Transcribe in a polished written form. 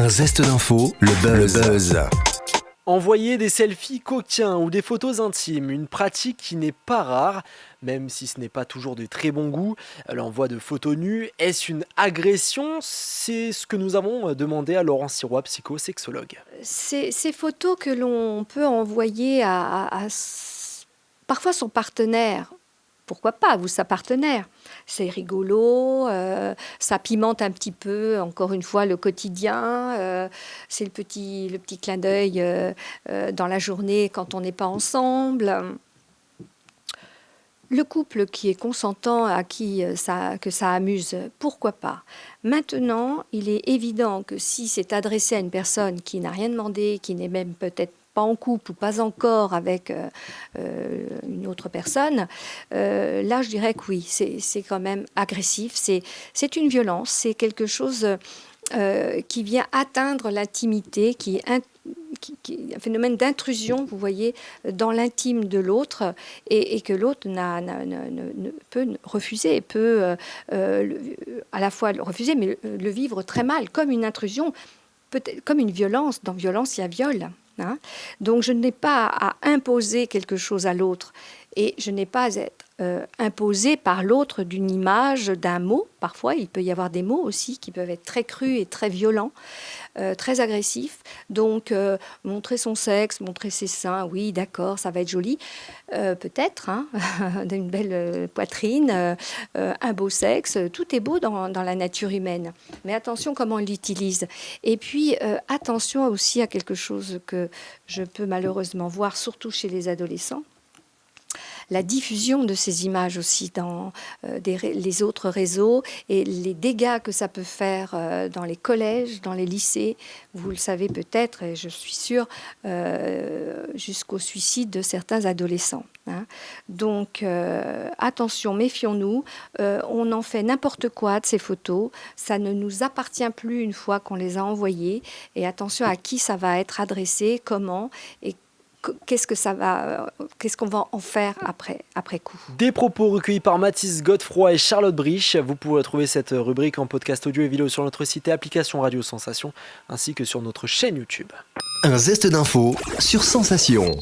Un zeste d'info, le buzz. Envoyer des selfies coquins ou des photos intimes, une pratique qui n'est pas rare, même si ce n'est pas toujours de très bon goût. L'envoi de photos nues, est-ce une agression? C'est ce que nous avons demandé à Laurent Sirois, psychosexologue. Ces photos que l'on peut envoyer parfois son partenaire, pourquoi pas, vous, sa partenaire. C'est rigolo, ça pimente un petit peu, encore une fois, le quotidien. C'est le petit clin d'œil dans la journée quand on n'est pas ensemble. Le couple qui est consentant, à qui que ça amuse, pourquoi pas. Maintenant, il est évident que si c'est adressé à une personne qui n'a rien demandé, qui n'est même peut-être pas en couple ou pas encore avec une autre personne, là je dirais que oui, c'est quand même agressif, c'est une violence, c'est quelque chose qui vient atteindre l'intimité, qui est un phénomène d'intrusion, vous voyez, dans l'intime de l'autre, et que l'autre ne peut refuser, peut à la fois le refuser, mais le vivre très mal, comme une intrusion, peut-être comme une violence. Dans violence, il y a viol. Hein. Donc je n'ai pas à imposer quelque chose à l'autre, et je n'ai pas à être imposé par l'autre d'une image, d'un mot. Parfois, il peut y avoir des mots aussi qui peuvent être très crus et très violents, très agressifs. Donc, montrer son sexe, montrer ses seins, oui, d'accord, ça va être joli. Peut-être, hein, d'une belle poitrine, un beau sexe, tout est beau dans la nature humaine. Mais attention comment on l'utilise. Et puis, attention aussi à quelque chose que je peux malheureusement voir, surtout chez les adolescents. La diffusion de ces images aussi dans les autres réseaux et les dégâts que ça peut faire dans les collèges, dans les lycées, vous le savez peut-être, et je suis sûre, jusqu'au suicide de certains adolescents. Hein. Donc, attention, méfions-nous. On en fait n'importe quoi de ces photos. Ça ne nous appartient plus une fois qu'on les a envoyées. Et attention à qui ça va être adressé, comment et qu'est-ce qu'on va en faire après coup. Des propos recueillis par Mathis Godefroy et Charlotte Brich. Vous pouvez retrouver cette rubrique en podcast audio et vidéo sur notre site et application Radio Sensation, ainsi que sur notre chaîne YouTube. Un zeste d'info sur Sensation.